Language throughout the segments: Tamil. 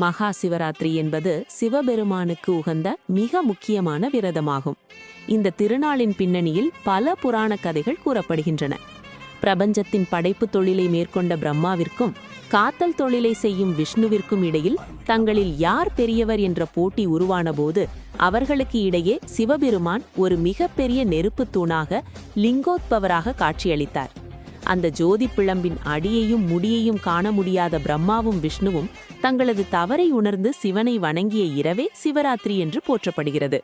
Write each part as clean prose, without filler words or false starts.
மகா சிவராத்திரி என்பது சிவபெருமானுக்கு உகந்த மிக முக்கியமான விரதமாகும். இந்த திருநாளின் பின்னணியில் பல புராண கதைகள் கூறப்படுகின்றன. பிரபஞ்சத்தின் படைப்பு தொழிலை மேற்கொண்ட பிரம்மாவிற்கும் காத்தல் தொழிலை செய்யும் விஷ்ணுவிற்கும் இடையில் தங்களில் யார் பெரியவர் என்ற போட்டி உருவான போது அவர்களுக்கு இடையே சிவபெருமான் ஒரு மிகப்பெரிய நெருப்புத் தூணாக லிங்கோத்பவராக காட்சியளித்தார். அந்த ஜோதி பிழம்பின் அடியையும் முடியையும் காண முடியாத பிரம்மாவும் விஷ்ணுவும் தங்களது தவறை உணர்ந்து சிவனை வணங்கிய இரவே சிவராத்திரி என்று போற்றப்படுகிறது.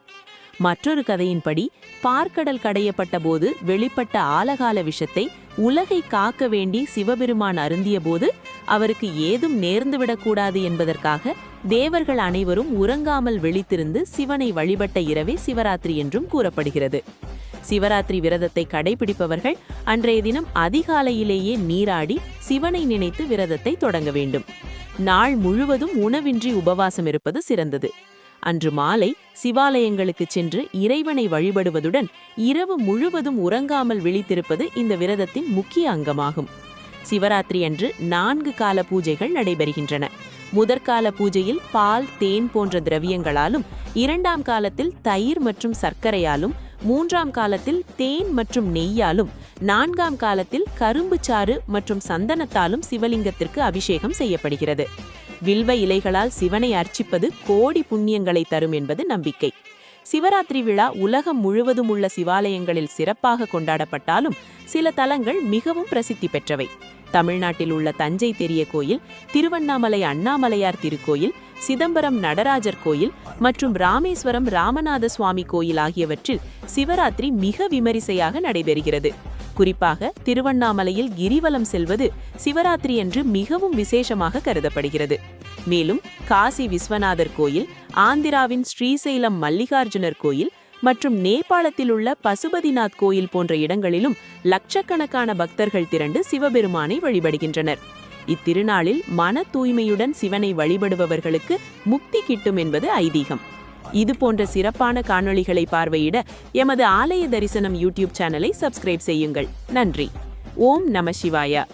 மற்றொரு கதையின்படி பார்க்கடல் கடையப்பட்ட போது வெளிப்பட்ட ஆலகால விஷத்தை உலகை காக்க வேண்டி சிவபெருமான் அருந்திய போது அவருக்கு ஏதும் நேர்ந்துவிடக்கூடாது என்பதற்காக தேவர்கள் அனைவரும் உறங்காமல் விழித்திருந்து சிவனை வழிபட்ட இரவே சிவராத்திரி என்றும் கூறப்படுகிறது. சிவராத்திரி விரதத்தை கடைபிடிப்பவர்கள் அன்றைய தினம் அதிகாலையிலேயே நீராடி சிவனை நினைத்து விரதத்தை தொடங்க வேண்டும். நாள் முழுவதும் உணவின்றி உபவாசம் இருப்பது சிறந்தது. அன்று மாலை சிவாலயங்களுக்கு சென்று இறைவனை வழிபடுவதுடன் இரவு முழுவதும் உறங்காமல் விழித்திருப்பது இந்த விரதத்தின் முக்கிய அங்கமாகும். சிவராத்திரி அன்று 4 கால பூஜைகள் நடைபெறுகின்றன. முதற்கால பூஜையில் பால், தேன் போன்ற திரவியங்களாலும், 2ஆம் காலத்தில் தயிர் மற்றும் சர்க்கரையாலும், 3ஆம் காலத்தில் தேன் மற்றும் நெய்யாலும், 4ஆம் காலத்தில் கரும்பு சாறு மற்றும் சந்தனத்தாலும் சிவலிங்கத்திற்கு அபிஷேகம் செய்யப்படுகிறது. வில்வ இலைகளால் சிவனை அர்ச்சிப்பது கோடி புண்ணியங்களை தரும் என்பது நம்பிக்கை. சிவராத்திரி விழா உலகம் முழுவதும் உள்ள சிவாலயங்களில் சிறப்பாக கொண்டாடப்பட்டாலும் சில தலங்கள் மிகவும் பிரசித்தி பெற்றவை. தமிழ்நாட்டில் உள்ள தஞ்சை பெரிய கோயில், திருவண்ணாமலை அண்ணாமலையார் திருக்கோயில், சிதம்பரம் நடராஜர் கோயில் மற்றும் ராமேஸ்வரம் ராமநாத சுவாமி கோயில் ஆகியவற்றில் சிவராத்திரி மிக விமரிசையாக நடைபெறுகிறது. குறிப்பாக திருவண்ணாமலையில் கிரிவலம் செல்வது சிவராத்திரி அன்று மிகவும் விசேஷமாக கருதப்படுகிறது. மேலும் காசி விஸ்வநாதர் கோயில், ஆந்திராவின் ஸ்ரீசைலம் மல்லிகார்ஜுனர் கோயில் மற்றும் நேபாளத்தில் உள்ள பசுபதிநாத் கோயில் போன்ற இடங்களிலும் லட்சக்கணக்கான பக்தர்கள் திரண்டு சிவபெருமானை வழிபடுகின்றனர். இத்திருநாளில் மன தூய்மையுடன் சிவனை வழிபடுபவர்களுக்கு முக்தி கிட்டும் என்பது ஐதீகம். இது போன்ற சிறப்பான காணொளிகளை பார்வையிட எமது ஆலய தரிசனம் யூடியூப் சேனலை சப்ஸ்கிரைப் செய்யுங்கள். நன்றி. ஓம் நம சிவாய.